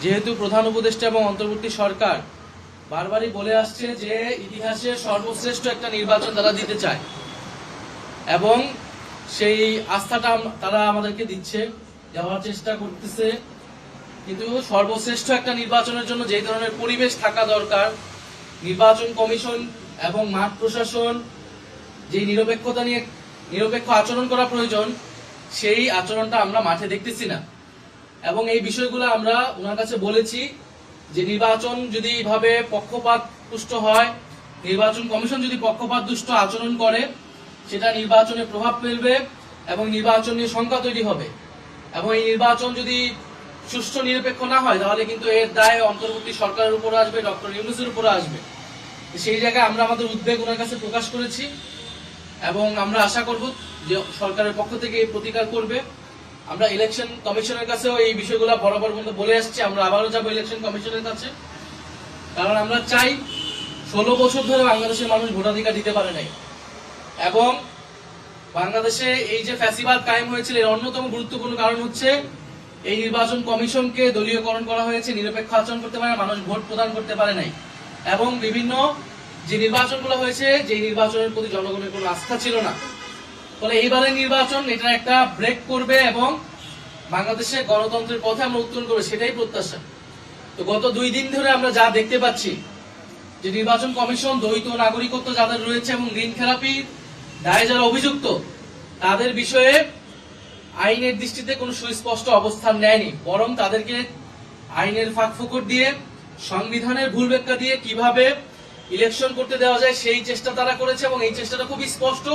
যেহেতু প্রধান উপদেষ্টা এবং অন্তর্বর্তী সরকার বারবারই বলে আসছে যে ইতিহাসের সর্বশ্রেষ্ঠ একটা নির্বাচন তারা দিতে চায় এবং সেই আস্থাটা তারা আমাদেরকে দিচ্ছে, দেওয়ার চেষ্টা করতেছে। কিন্তু সর্বশ্রেষ্ঠ একটা নির্বাচনের জন্য যে ধরনের পরিবেশ থাকা দরকার, নির্বাচন কমিশন এবং মাঠ প্রশাসন যে নিরপেক্ষ আচরণ করা প্রয়োজন, সেই আচরণটা আমরা মাঠে দেখতেছি না। এবং এই বিষয়গুলো আমরা ওনার কাছে বলেছি যে নির্বাচন যদি এইভাবে পক্ষপাত দুষ্ট হয়, নির্বাচন কমিশন যদি পক্ষপাত দুষ্ট আচরণ করে, সেটা নির্বাচনে প্রভাব ফেলবে এবং নির্বাচন নিয়ে শঙ্কা তৈরি হবে। এবং এই নির্বাচন যদি সুষ্ঠু নিরপেক্ষ না হয়, তাহলে কিন্তু এর দায় অন্তর্বর্তী সরকারের উপর আসবে, ডক্টর ইউনূসের উপর আসবে। সেই জায়গায় আমরা আমাদের উদ্বেগ ওনার কাছে প্রকাশ করেছি এবং আমরা আশা করব যে সরকারের পক্ষ থেকে এই প্রতিকার করবে। আমরা ইলেকশন কমিশনের কাছেও এই বিষয়গুলো বরাবর বলে আসছি, আমরা আবারও যাবো ইলেকশন কমিশনের কাছে, কারণ আমরা চাই 16 বছর ধরে বাংলাদেশের মানুষ ভোটাধিকার দিতে পারে নাই এবং বাংলাদেশে এই যে ফ্যাসিবাদ কায়েম হয়েছিল এর অন্যতম গুরুত্বপূর্ণ কারণ হচ্ছে এই নির্বাচন কমিশনকে দলীয়করণ করা হয়েছে, নিরপেক্ষ আচরণ করতে পারে, মানুষ ভোট প্রদান করতে পারে নাই এবং বিভিন্ন যে নির্বাচনগুলো হয়েছে, যে নির্বাচনের প্রতি জনগণের কোনো আস্থা ছিল না। ফলে এইবারের নির্বাচন এটা একটা ব্রেক করবে এবং বাংলাদেশে গণতন্ত্রের পথে আমরা উত্তরণ করবো, সেটাই প্রত্যাশা। তো গত 2 দিন ধরে আমরা যা দেখতে পাচ্ছি যে নির্বাচন কমিশন দ্বৈত নাগরিকত্ব যাদের রয়েছে এবং ঋণ খেলাপি দায়ে যারা অভিযুক্ত, তাদের বিষয়ে আইনের দৃষ্টিতে কোনো সুস্পষ্ট অবস্থান নেয়নি, বরং তাদেরকে আইনের ফাঁকফোকর দিয়ে, সংবিধানের ভুল ব্যাখ্যা দিয়ে কিভাবে ইলেকশন করতে দেওয়া যায় সেই চেষ্টা তারা করেছে। এবং এই চেষ্টাটা খুবই স্পষ্ট,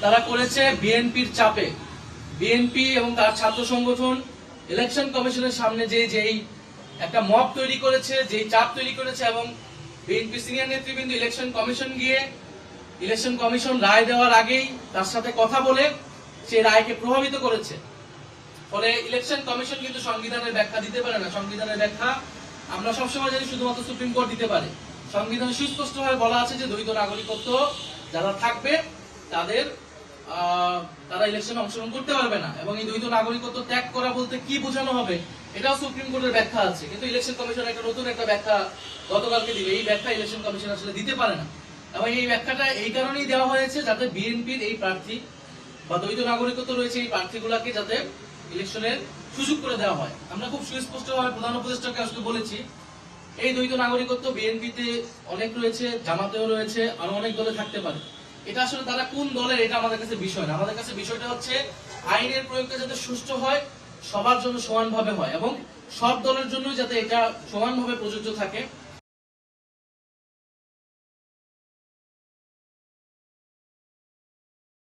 তারা করেছে বিএনপির চাপে। বিএনপি এবং তার ছাত্র সংগঠন ইলেকশন কমিশনের সামনে যেই একটা মব তৈরি করেছে, যেই চাপ তৈরি করেছে, এবং বিএনপি সিনিয়র নেতৃবৃন্দ ইলেকশন কমিশন গিয়ে ইলেকশন কমিশন রায় দেওয়ার আগেই তার সাথে কথা বলে সেই রায়কে প্রভাবিত করেছে। ফলে ইলেকশন কমিশন কিন্তু সংবিধানের ব্যাখ্যা দিতে পারে না। সংবিধানের ব্যাখ্যা আমরা সবসময় জানি শুধুমাত্র সুপ্রিম কোর্ট দিতে পারে। সংবিধানে সুস্পষ্টভাবে বলা আছে যে দ্বৈত নাগরিকত্ব যারা থাকবে তারা ইলেকশনে অংশগ্রহণ করতে পারবে না, এবং এই দ্বৈত নাগরিকত্ব ত্যাগ করা বলতে কি বোঝানো হবে এটাও সুপ্রিম কোর্টের ব্যাখ্যা আছে। কিন্তু ইলেকশন কমিশন একটা নতুন একটা ব্যাখ্যা গতকালকে দিবে। এই ব্যাখ্যা ইলেকশন কমিশন আসলে দিতে পারে না, এবং এই ব্যাখ্যাটা এই কারণেই দেওয়া হয়েছে যাতে বিএনপির এই প্রার্থী বা দ্বৈত নাগরিকত্ব রয়েছে এই প্রার্থীগুলোকে যাতে ইলেকশনের সুযোগ করে দেওয়া হয়। আমরা খুব সুস্পষ্টভাবে প্রধান উপদেষ্টাকে আজকে বলেছি, এই দ্বৈত নাগরিকত্ব বিএনপিতে অনেক রয়েছে, জামাতেও রয়েছে, আরো অনেক দলে থাকতে পারে। এটা আসলে তারা কোন দলের এটা আমাদের কাছে বিষয় না। আমাদের কাছে বিষয়টা হচ্ছে আইনের প্রয়োগটা যাতে সুষ্ঠু হয়, সবার জন্য সমানভাবে হয় এবং সব দলের জন্য যাতে এটা সমানভাবে প্রযোজ্য থাকে।